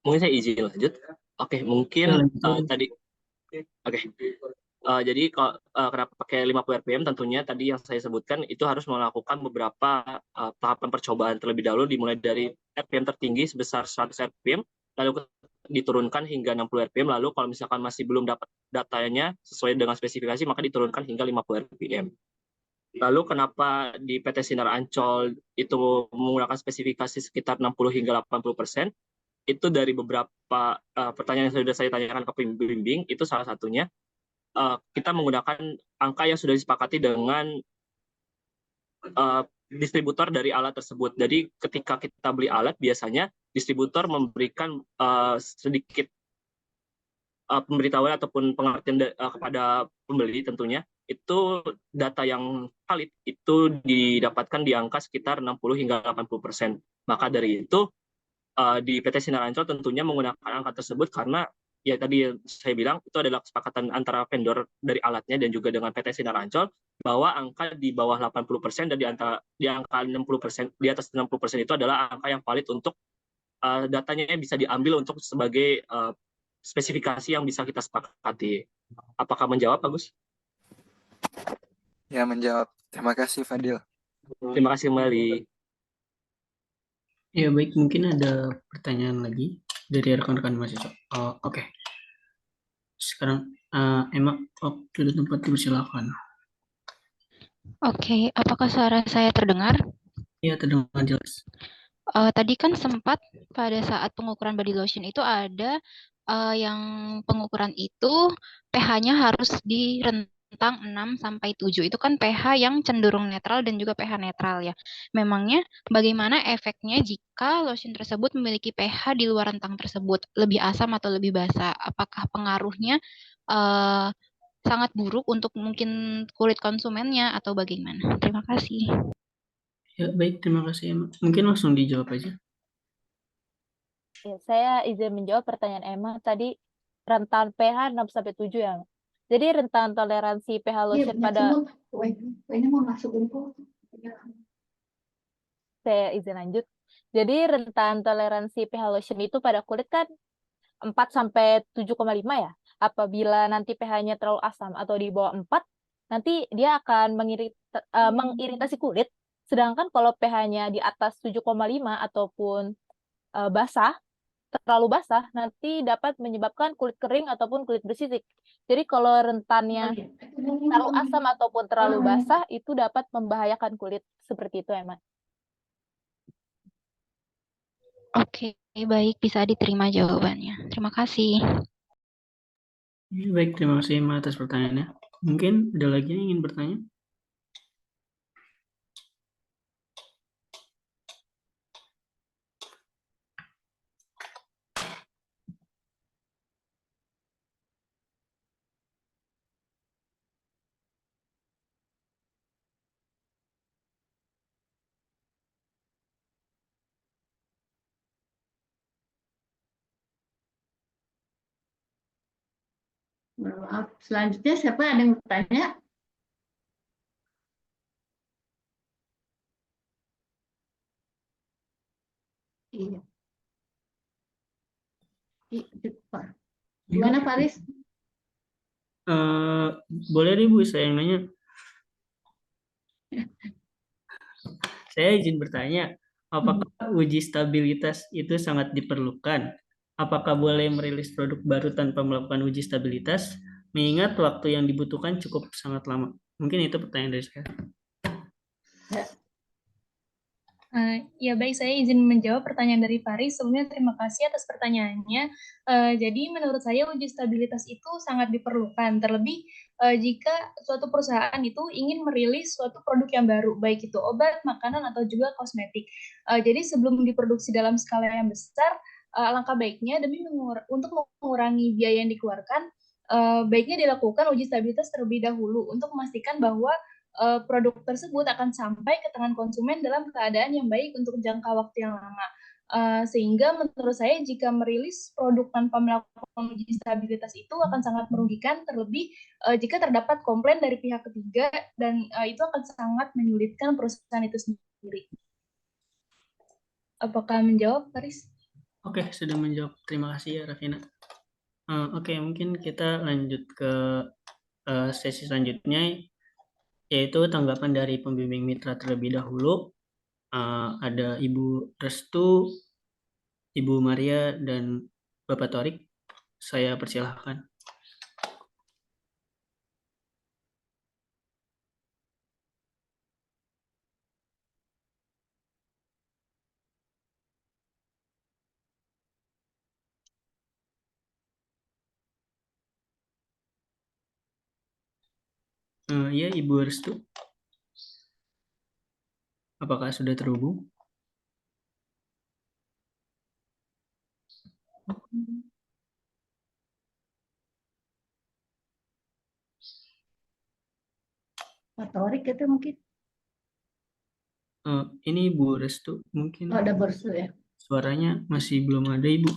Mungkin saya izin lanjut. Oke, mungkin tadi... Oke. Jadi kenapa pakai 50 rpm? Tentunya tadi yang saya sebutkan itu harus melakukan beberapa tahapan percobaan terlebih dahulu, dimulai dari rpm tertinggi sebesar 100 rpm, lalu diturunkan hingga 60 rpm, lalu kalau misalkan masih belum dapat datanya sesuai dengan spesifikasi, maka diturunkan hingga 50 rpm. Lalu kenapa di PT Sinar Ancol itu menggunakan spesifikasi sekitar 60 hingga 80%? Itu dari beberapa pertanyaan yang sudah saya tanyakan ke pembimbing, itu salah satunya kita menggunakan angka yang sudah disepakati dengan distributor dari alat tersebut. Jadi ketika kita beli alat, biasanya distributor memberikan sedikit pemberitahuan ataupun pengertian kepada pembeli tentunya. Itu data yang valid itu didapatkan di angka sekitar 60 hingga 80%. Maka dari itu di PT Sinar Ancol tentunya menggunakan angka tersebut karena ya tadi saya bilang itu adalah kesepakatan antara vendor dari alatnya dan juga dengan PT Sinar Ancol bahwa angka di bawah 80% dan di angka 60%, di atas 60% itu adalah angka yang valid untuk datanya bisa diambil untuk sebagai spesifikasi yang bisa kita sepakati. Apakah menjawab, Agus? Ya, menjawab. Terima kasih, Fadil. Terima kasih kembali. Ya, baik. Mungkin ada pertanyaan lagi dari rekan-rekan mahasiswa. Oke. Sekarang Emma, waktu dan tempat dipersilakan. Oke, apakah suara saya terdengar? Ya, terdengar jelas. Tadi kan sempat pada saat pengukuran body lotion itu ada yang pengukuran itu pH-nya harus di rentang 6 sampai 7. Itu kan pH yang cenderung netral dan juga pH netral ya. Memangnya bagaimana efeknya jika lotion tersebut memiliki pH di luar rentang tersebut? Lebih asam atau lebih basa? Apakah pengaruhnya sangat buruk untuk mungkin kulit konsumennya atau bagaimana? Terima kasih. Ya, baik. Terima kasih, Emma. Mungkin langsung dijawab aja. Ya, saya izin menjawab pertanyaan Emma tadi, rentan pH 6 sampai 7 ya. Jadi rentan toleransi pH lotion pada saya izin lanjut. Jadi rentan toleransi pH lotion itu pada kulit kan 4 sampai 7,5 ya. Apabila nanti pH-nya terlalu asam atau di bawah 4, nanti dia akan mengiritasi kulit. Sedangkan kalau pH-nya di atas 7,5 ataupun basah, terlalu basah, nanti dapat menyebabkan kulit kering ataupun kulit bersisik. Jadi kalau rentannya terlalu asam ataupun terlalu basah, itu dapat membahayakan kulit. Seperti itu, Emma. Oke, baik, bisa diterima jawabannya. Terima kasih. Baik, terima kasih Emma atas pertanyaannya. Mungkin ada lagi yang ingin bertanya? Maaf, selanjutnya siapa ada yang bertanya? Iya. Gimana Faris? Boleh deh Bu, saya yang nanya. Saya izin bertanya, apakah uji stabilitas itu sangat diperlukan? Apakah boleh merilis produk baru tanpa melakukan uji stabilitas? Mengingat waktu yang dibutuhkan cukup sangat lama. Mungkin itu pertanyaan dari saya. Ya baik, saya izin menjawab pertanyaan dari Faris. Sebelumnya terima kasih atas pertanyaannya. Jadi menurut saya uji stabilitas itu sangat diperlukan, terlebih jika suatu perusahaan itu ingin merilis suatu produk yang baru, baik itu obat, makanan, atau juga kosmetik. Jadi sebelum diproduksi dalam skala yang besar, alangkah baiknya untuk mengurangi biaya yang dikeluarkan, baiknya dilakukan uji stabilitas terlebih dahulu untuk memastikan bahwa produk tersebut akan sampai ke tangan konsumen dalam keadaan yang baik untuk jangka waktu yang lama. Sehingga menurut saya jika merilis produk tanpa melakukan uji stabilitas itu akan sangat merugikan, terlebih jika terdapat komplain dari pihak ketiga, dan itu akan sangat menyulitkan perusahaan itu sendiri. Apakah menjawab, Faris? Oke, sudah menjawab. Terima kasih ya, Rafina. Oke, mungkin kita lanjut ke sesi selanjutnya, yaitu tanggapan dari pembimbing mitra terlebih dahulu. Ada Ibu Restu, Ibu Maria, dan Bapak Torik. Saya persilahkan. Ya, Ibu Restu. Apakah sudah terhubung? Pak Torik itu mungkin. Ini Ibu Restu, mungkin Oh, ada bersu ya. suaranya masih belum ada, Ibu.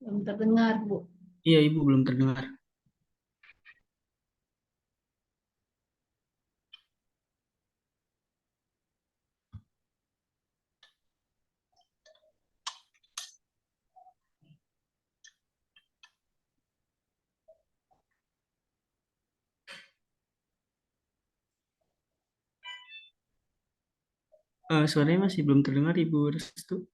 Belum terdengar, Bu. Iya, Ibu belum terdengar. Suaranya masih belum terdengar, Ibu Restu.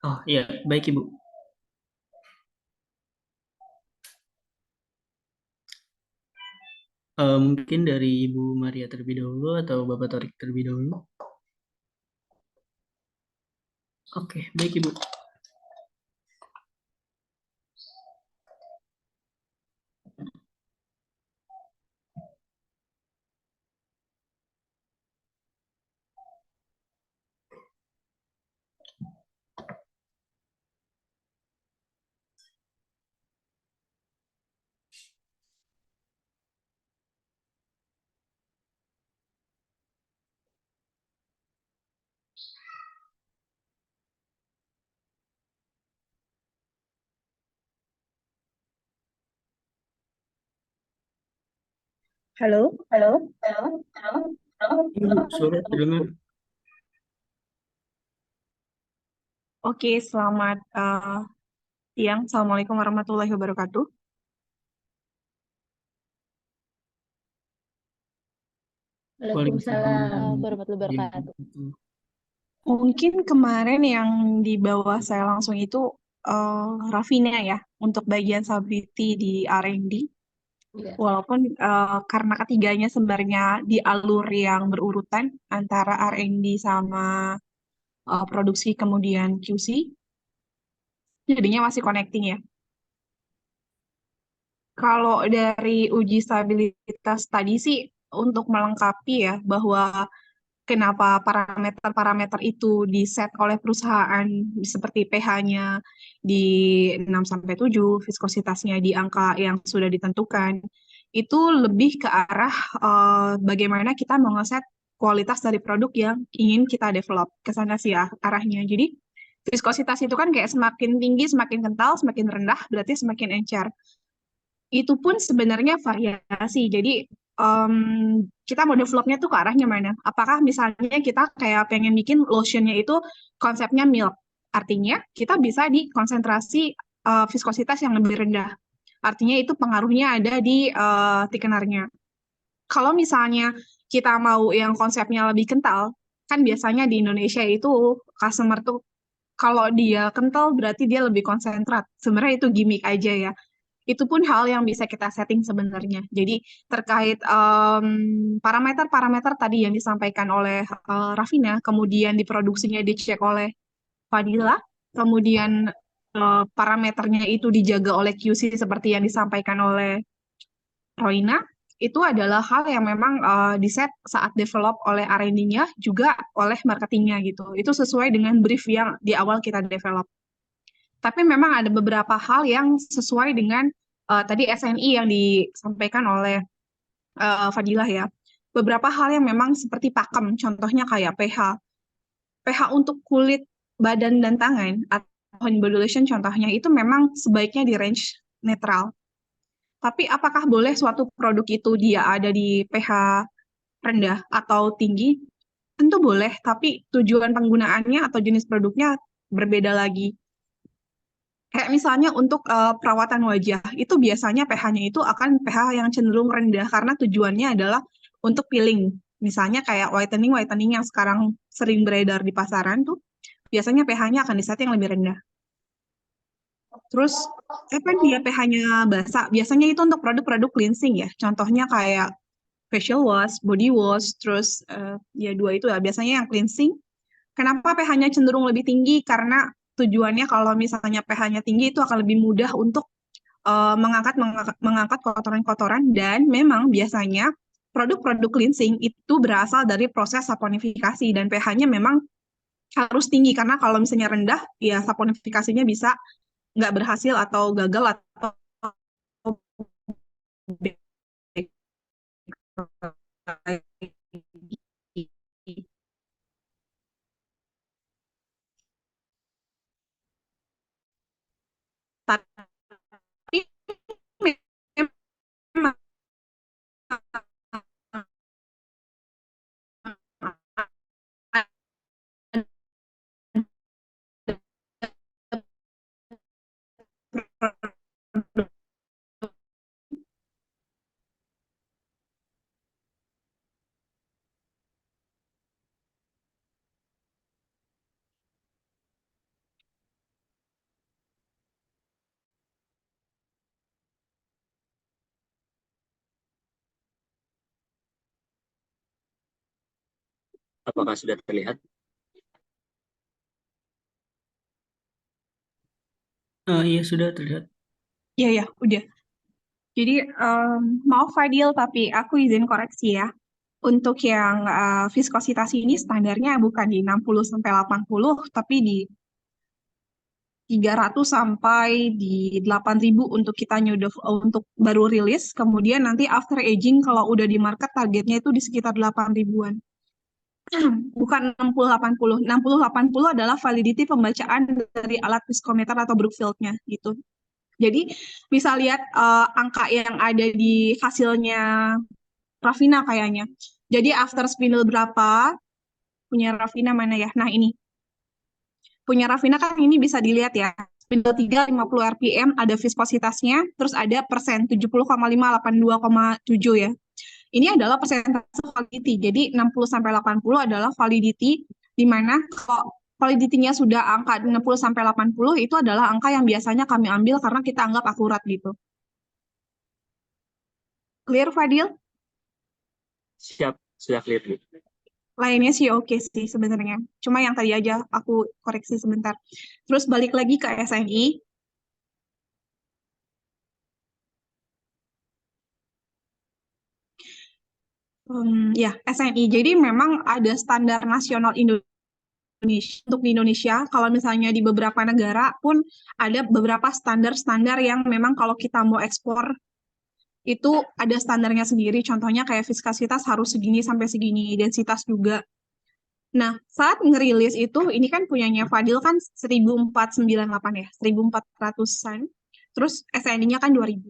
Oh iya, baik Ibu. Mungkin dari Ibu Maria terlebih dahulu atau Bapak Torik terlebih dahulu. Oke, baik Ibu. Halo? Ibu, suara terdengar. Oke, selamat siang. Assalamualaikum warahmatullahi wabarakatuh. Waalaikumsalam. Warahmatullahi wabarakatuh. Mungkin kemarin yang di bawah saya langsung itu Rafina ya, untuk bagian stability di R&D. Iya. Walaupun karena ketiganya sebenarnya di alur yang berurutan antara R&D sama produksi kemudian QC, jadinya masih connecting ya. Kalau dari uji stabilitas tadi sih untuk melengkapi ya bahwa kenapa parameter-parameter itu di-set oleh perusahaan seperti pH-nya di 6-7, viskositasnya di angka yang sudah ditentukan. Itu lebih ke arah bagaimana kita mengeset kualitas dari produk yang ingin kita develop. Ke sana sih arahnya. Jadi viskositas itu kan kayak semakin tinggi, semakin kental, semakin rendah, berarti semakin encer. Itu pun sebenarnya variasi. Jadi kita mau developnya tuh ke arahnya mana? Apakah misalnya kita kayak pengen bikin lotionnya itu konsepnya milk, artinya kita bisa di konsentrasi viskositas yang lebih rendah. Artinya itu pengaruhnya ada di thickenernya. Kalau misalnya kita mau yang konsepnya lebih kental, kan biasanya di Indonesia itu customer tuh kalau dia kental berarti dia lebih konsentrat. Sebenarnya itu gimmick aja ya. Itu pun hal yang bisa kita setting sebenarnya. Jadi terkait parameter-parameter tadi yang disampaikan oleh Rafina, kemudian diproduksinya dicek oleh Fadila, kemudian parameternya itu dijaga oleh QC seperti yang disampaikan oleh Roina, itu adalah hal yang memang di-set saat develop oleh R&D-nya juga oleh marketingnya gitu. Itu sesuai dengan brief yang di awal kita develop. Tapi memang ada beberapa hal yang sesuai dengan tadi SNI yang disampaikan oleh Fadilah ya. Beberapa hal yang memang seperti pakem, contohnya kayak pH. pH untuk kulit, badan, dan tangan, atau hand body lotion contohnya, itu memang sebaiknya di range netral. Tapi apakah boleh suatu produk itu dia ada di pH rendah atau tinggi? Tentu boleh, tapi tujuan penggunaannya atau jenis produknya berbeda lagi. Kayak misalnya untuk perawatan wajah, itu biasanya pH-nya itu akan pH yang cenderung rendah karena tujuannya adalah untuk peeling. Misalnya kayak whitening yang sekarang sering beredar di pasaran tuh, biasanya pH-nya akan di-set yang lebih rendah. Terus, kan dia pH-nya basah, biasanya itu untuk produk-produk cleansing ya. Contohnya kayak facial wash, body wash, terus ya dua itu ya, biasanya yang cleansing. Kenapa pH-nya cenderung lebih tinggi? Karena tujuannya kalau misalnya pH-nya tinggi itu akan lebih mudah untuk mengangkat kotoran-kotoran, dan memang biasanya produk-produk cleansing itu berasal dari proses saponifikasi dan pH-nya memang harus tinggi karena kalau misalnya rendah ya saponifikasinya bisa nggak berhasil atau gagal atau tapi memang Apakah sudah terlihat? Iya, sudah terlihat. ya udah. Jadi maaf Fadil, tapi aku izin koreksi ya. Untuk yang viskositas ini standarnya bukan di 60-80, tapi di 300 sampai di 8.000 untuk kita untuk baru rilis. Kemudian nanti after aging kalau udah di market targetnya itu di sekitar 8.000-an. Bukan 60-80. 60-80 adalah validity pembacaan dari alat viskometer atau Brookfield-nya gitu. Jadi bisa lihat angka yang ada di hasilnya Rafina kayaknya. Jadi after spindle berapa, punya Rafina mana ya? Nah ini, punya Rafina kan ini bisa dilihat ya. Spindle 3, 50 RPM, ada viskositasnya, terus ada persen, 70,5, 82,7 ya. Ini adalah persentase validity. Jadi 60-80 adalah validity, di mana kalau validity-nya sudah angka 60-80 itu adalah angka yang biasanya kami ambil karena kita anggap akurat gitu. Clear, Fadil? Siap, sudah clear, Bu. Lainnya sih oke sih sebenarnya. Cuma yang tadi aja aku koreksi sebentar. Terus balik lagi ke SNI. Ya, SNI. Jadi memang ada standar nasional Indonesia. Untuk di Indonesia, kalau misalnya di beberapa negara pun ada beberapa standar-standar yang memang kalau kita mau ekspor itu ada standarnya sendiri. Contohnya kayak viskositas harus segini sampai segini, densitas juga. Nah, saat ngerilis itu, ini kan punyanya Fadil kan 1498 ya, 1400-an. Terus SNI-nya kan 2000.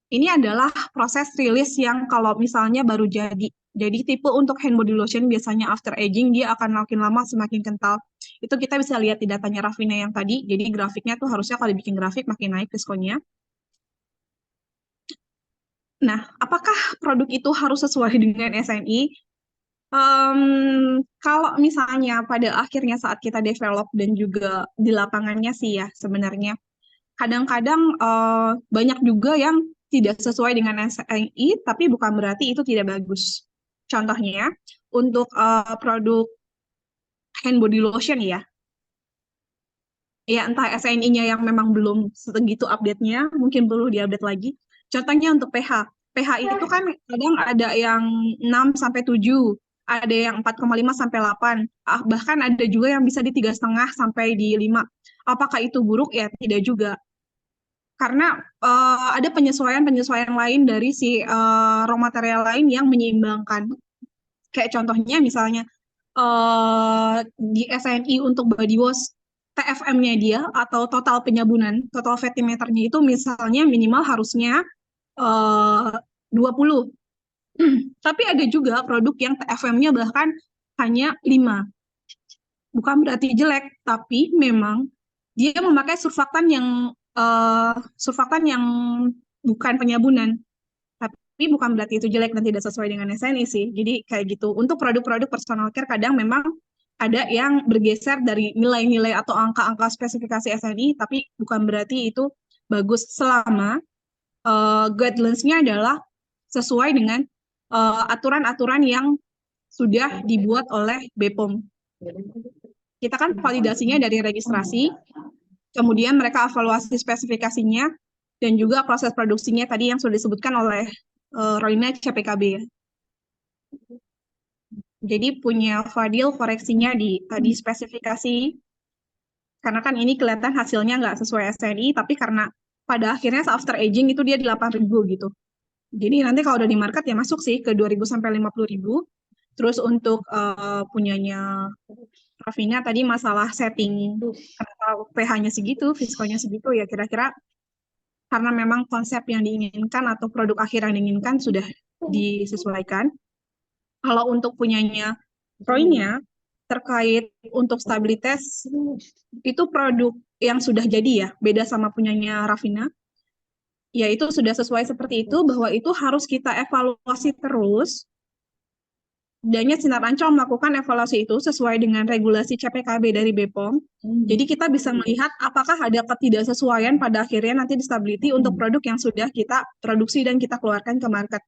Ini adalah proses rilis yang kalau misalnya baru jadi. Jadi tipe untuk hand body lotion biasanya after aging dia akan makin lama semakin kental. Itu kita bisa lihat di datanya Rafina yang tadi. Jadi grafiknya tuh harusnya kalau dibikin grafik makin naik diskonya. Nah, apakah produk itu harus sesuai dengan SNI? Kalau misalnya pada akhirnya saat kita develop dan juga di lapangannya sih ya sebenarnya kadang-kadang banyak juga yang tidak sesuai dengan SNI, tapi bukan berarti itu tidak bagus. Contohnya, untuk produk hand body lotion ya entah SNI-nya yang memang belum segitu update-nya, mungkin perlu diupdate lagi. Contohnya untuk pH. pH itu kan kadang ada yang 6-7, ada yang 4,5-8, bahkan ada juga yang bisa di 3,5 sampai di 5. Apakah itu buruk? Ya, tidak juga. Karena ada penyesuaian-penyesuaian lain dari si raw material lain yang menyeimbangkan. Kayak contohnya misalnya di SNI untuk body wash, TFM-nya dia atau total penyabunan, total fattimeternya itu misalnya minimal harusnya 20. Tapi ada juga produk yang TFM-nya bahkan hanya 5. Bukan berarti jelek, tapi memang dia memakai surfaktan yang bukan penyabunan. Tapi bukan berarti itu jelek dan tidak sesuai dengan SNI sih. Jadi kayak gitu. Untuk produk-produk personal care kadang memang ada yang bergeser dari nilai-nilai atau angka-angka spesifikasi SNI, tapi bukan berarti itu bagus selama guidelines-nya adalah sesuai dengan aturan-aturan yang sudah dibuat oleh BPOM. Kita kan validasinya dari registrasi, kemudian mereka evaluasi spesifikasinya, dan juga proses produksinya tadi yang sudah disebutkan oleh Roina CPKB ya. Jadi punya Fadil koreksinya di spesifikasi, karena kan ini kelihatan hasilnya nggak sesuai SNI, tapi karena pada akhirnya after aging itu dia di 8.000 gitu. Jadi nanti kalau udah di market ya masuk sih ke 2.000 sampai 50.000. Terus untuk punyanya Rafina tadi masalah setting pH-nya segitu, viskonya segitu ya kira-kira karena memang konsep yang diinginkan atau produk akhir yang diinginkan sudah disesuaikan. Kalau untuk punyanya Roy-nya terkait untuk stabilitas itu produk yang sudah jadi ya, beda sama punyanya Rafina. Ya itu sudah sesuai seperti itu bahwa itu harus kita evaluasi terus. Dannya Sinar Ancol melakukan evaluasi itu sesuai dengan regulasi CPKB dari BPOM. Jadi kita bisa melihat apakah ada ketidaksesuaian pada akhirnya nanti di stability untuk produk yang sudah kita produksi dan kita keluarkan ke market.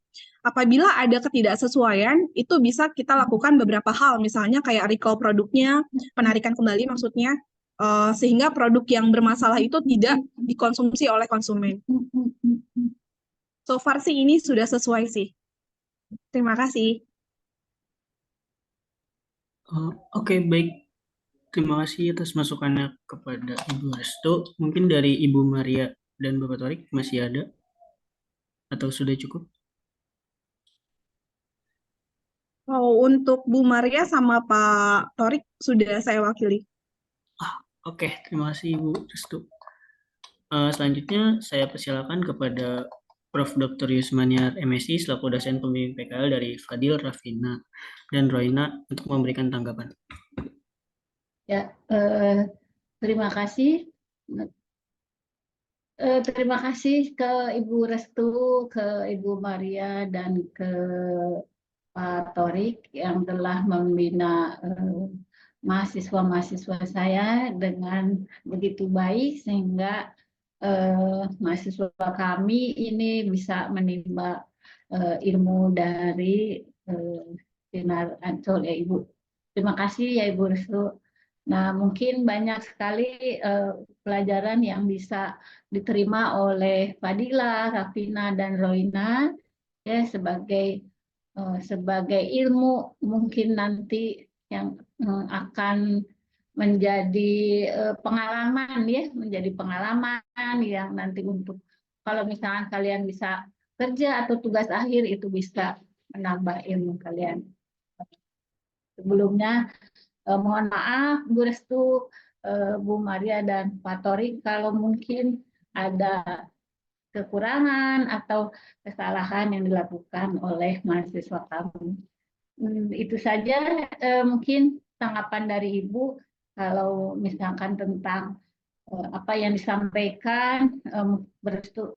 Apabila ada ketidaksesuaian, itu bisa kita lakukan beberapa hal, misalnya kayak recall produknya, penarikan kembali maksudnya, sehingga produk yang bermasalah itu tidak dikonsumsi oleh konsumen. So far sih ini sudah sesuai sih. Terima kasih. Oke, baik. Terima kasih atas masukannya kepada Ibu Restu. Mungkin dari Ibu Maria dan Bapak Torik masih ada? Atau sudah cukup? Oh, untuk Bu Maria sama Pak Torik sudah saya wakili. Oke, terima kasih Ibu Restu. Selanjutnya saya persilakan kepada Prof. Dr. Yusmaniar MSI selaku dosen pembimbing PKL dari Fadil, Rafina, dan Roina untuk memberikan tanggapan. Ya, terima kasih. Terima kasih ke Ibu Restu, ke Ibu Maria, dan ke Pak Torik yang telah membina mahasiswa-mahasiswa saya dengan begitu baik sehingga mahasiswa kami ini bisa menimba ilmu dari Sinar Ancol ya Ibu. Terima kasih ya Ibu Restu. Nah, mungkin banyak sekali pelajaran yang bisa diterima oleh Fadila, Rafina, dan Roina ya sebagai ilmu mungkin nanti yang akan menjadi pengalaman ya, menjadi pengalaman yang nanti untuk kalau misalnya kalian bisa kerja atau tugas akhir itu bisa menambah ilmu kalian. Sebelumnya mohon maaf Bu Restu, Bu Maria dan Pak Torik kalau mungkin ada kekurangan atau kesalahan yang dilakukan oleh mahasiswa kami. Itu saja mungkin tanggapan dari Ibu kalau misalkan tentang apa yang disampaikan Bu Restu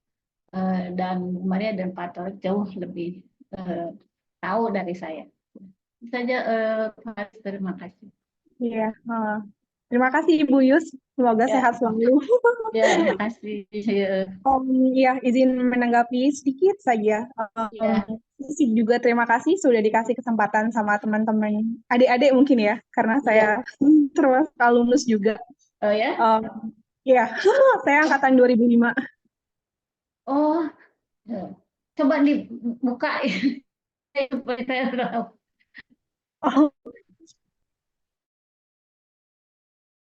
dan Bu Maria dan Pak Torik jauh lebih tahu dari saya. Itu saja Pak, terima kasih. Iya, terima kasih Ibu Yus. Semoga Ya. sehat selalu. Ya, terima kasih. Iya, izin menanggapi sedikit saja. Ya. Juga terima kasih sudah dikasih kesempatan sama teman-teman adik-adik mungkin ya, karena saya termasuk alumnus juga. Oh ya? Iya, saya angkatan 2005. Oh, coba dibuka supaya saya tahu. Oh,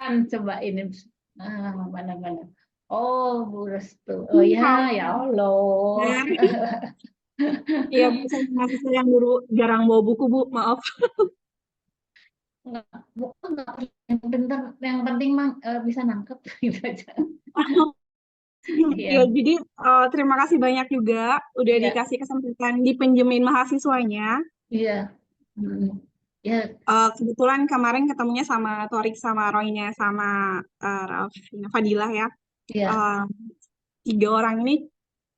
Kan coba ini mana-mana. Oh, Bu Restu. Oh ya, ya Allah. iya, Bu, saya mahasiswa yang dulu jarang bawa buku, Bu. Maaf. Buku nggak yang penting mah bisa nangkep gitu aja. Iya, jadi terima kasih banyak juga udah Iya. dikasih kesempatan dipinjemin mahasiswanya. Iya. Ya, Kebetulan kemarin ketemunya sama Torik, sama Roynya, sama Rafina, Fadilah ya. iya. 3 orang ini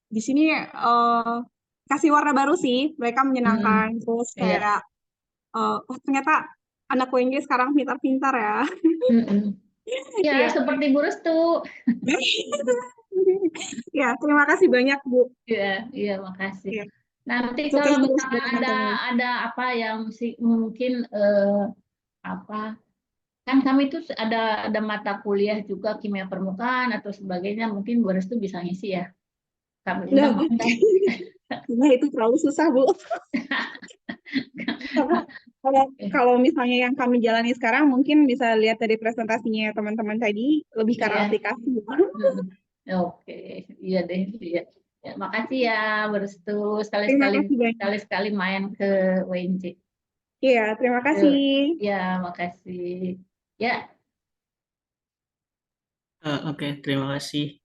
di sini kasih warna baru sih, mereka menyenangkan. Terus Iya. kayak, oh ternyata anak UNJ sekarang pintar-pintar ya. Ya, Iya. seperti Bu Restu. Ya, terima kasih banyak Bu. Iya, makasih. Iya. Nanti Sukses kalau terus misalnya buat teman-teman. ada apa yang mungkin apa kan kami itu ada mata kuliah juga kimia permukaan atau sebagainya, mungkin Bu Restu bisa ngisi ya. Kami Nah, undang-undang. nah, itu terlalu susah Bu. Kalau misalnya yang kami jalani sekarang mungkin bisa lihat dari presentasinya teman-teman tadi, lebih ke arah Iya. aplikasi. Oke, iya deh. Iya. Ya, makasih ya Bu Restu, Terima kasih banyak. sekali-sekali main ke WNJ. Iya, terima kasih. Ya, makasih. Ya, Oke, terima kasih.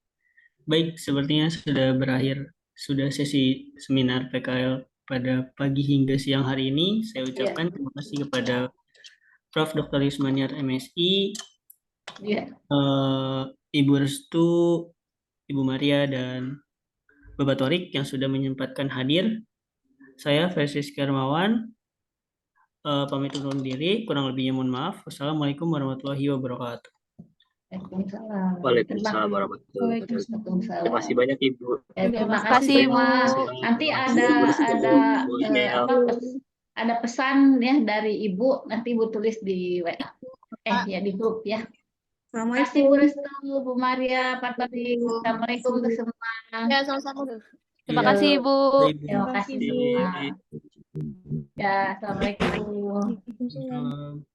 Baik, sepertinya sudah berakhir sudah sesi seminar PKL pada pagi hingga siang hari ini. Saya ucapkan terima kasih kepada Prof. Dr. Yusmaniar MSI, ya. Ibu Restu, Ibu Maria, dan Bapak Torik yang sudah menyempatkan hadir. Saya Francis Kermawan, pamit undur diri. Kurang lebihnya mohon maaf. Wassalamualaikum warahmatullahi wabarakatuh. Waalaikumsalam. Waalaikumsalam warahmatullahi wabarakatuh. Terima kasih banyak Ibu. Terima kasih, kasih Bu. semua. Nanti ada pesan ya dari Ibu, nanti Ibu tulis di WA. Ya di grup ya. Terima kasih Bu Restu, Bu Maria, Pak Torik. Assalamualaikum untuk semua. Ya, sama-sama. Terima kasih, Ibu. Terima kasih semua. Ya, assalamualaikum. Waalaikumsalam.